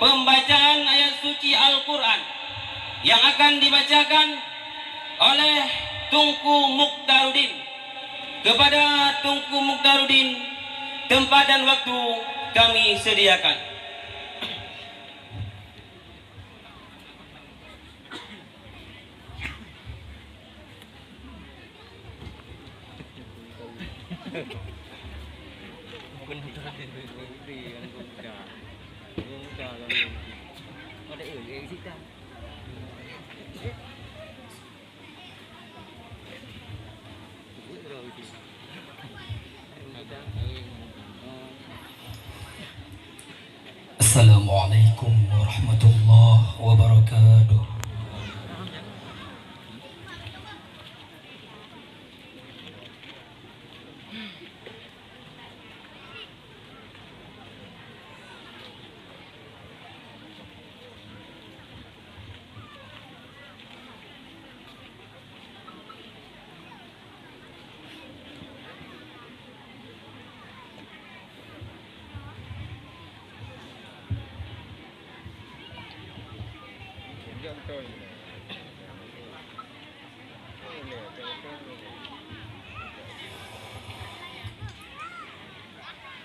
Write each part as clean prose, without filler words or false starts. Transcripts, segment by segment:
pembacaan ayat suci Al-Quran yang akan dibacakan oleh Tunku Mukhtarudin. Kepada Tunku Mukhtarudin, tempat dan waktu kami sediakan. Assalamualaikum warahmatullahi wabarakatuh.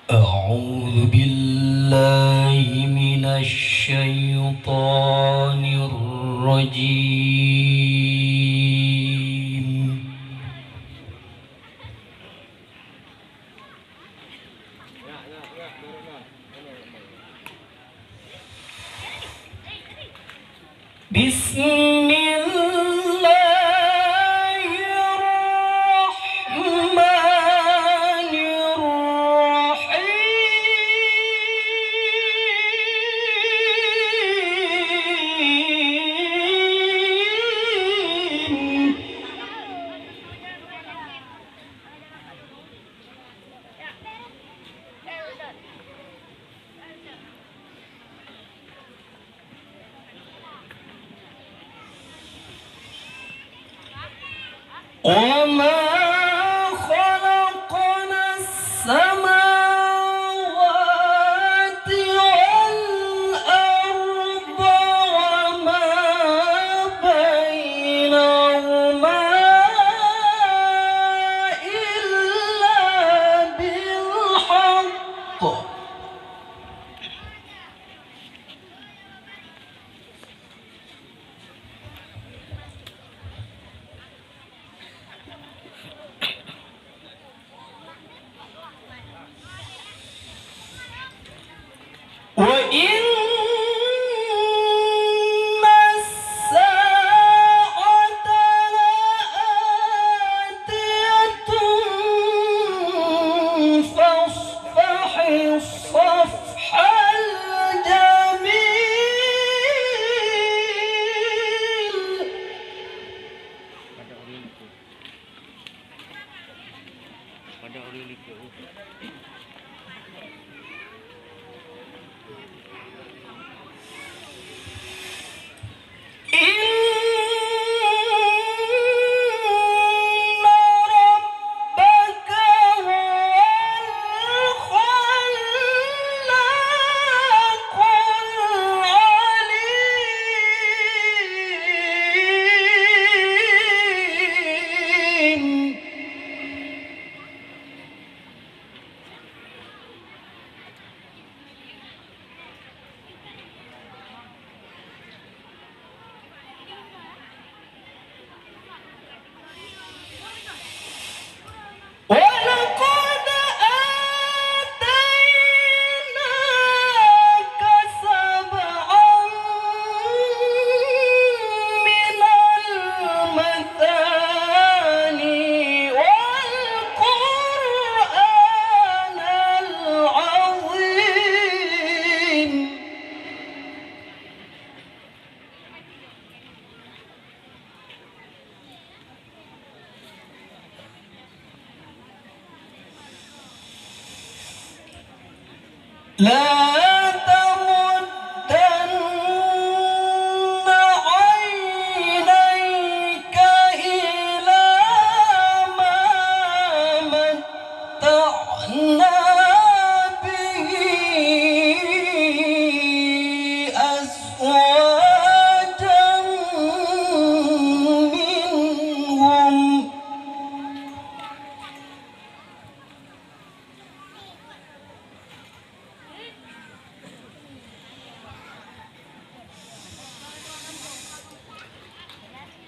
أعوذ بالله من الشيطان الرجيم. بسم وما خلقنا السماوات والأرض وما بينهما إلا بالحق وإن الساعة لآتية فاصفح الصفح الجميل. ولقد آتيناك سبعا من المثاني والقرآن العظيم. لا تمدن عينيك إلى ما متعنا به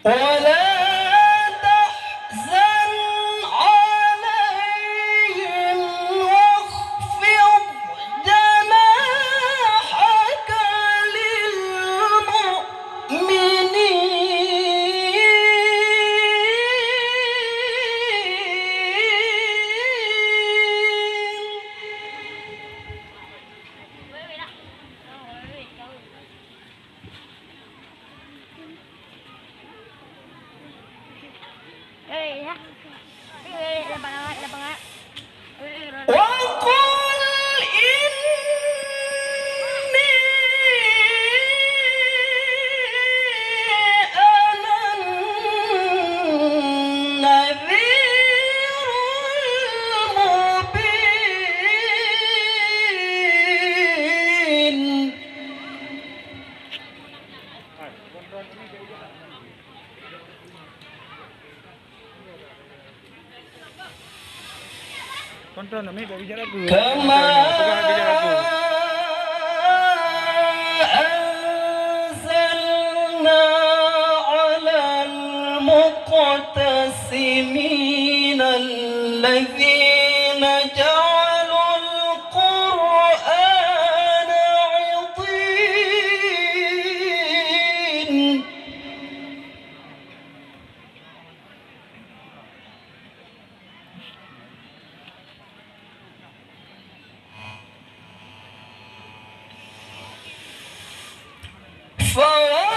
ولا تحزن عليهم واخفض جناحك للمؤمنين. وقل إني أنا النذير المبين. Tonton, ambil buat bijak lagu. كما Pegang bijak lagu. أنزلنا على المقتسمين الذين جعلوا القرآن عضين.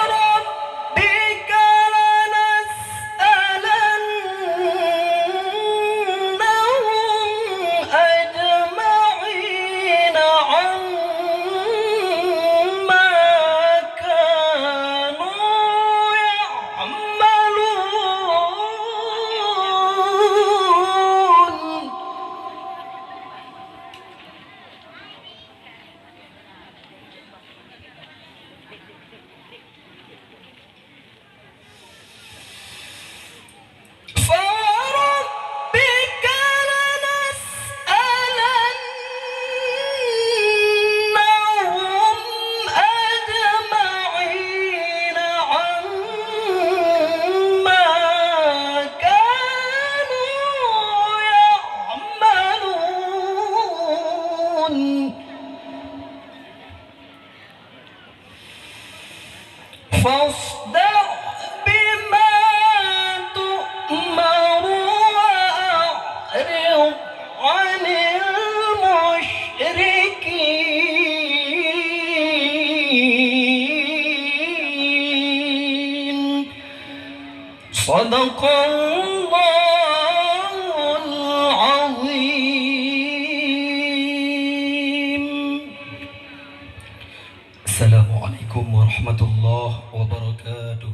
فوربك لنسألنهم أجمعين عما كانوا يعملون. فوربك لنسألنهم أجمعين عما كانوا يعملون. فاصدع بما تؤمر وأعرض عن المشركين. صدق الله العظيم. السلام عليكم ورحمة الله وبركاته.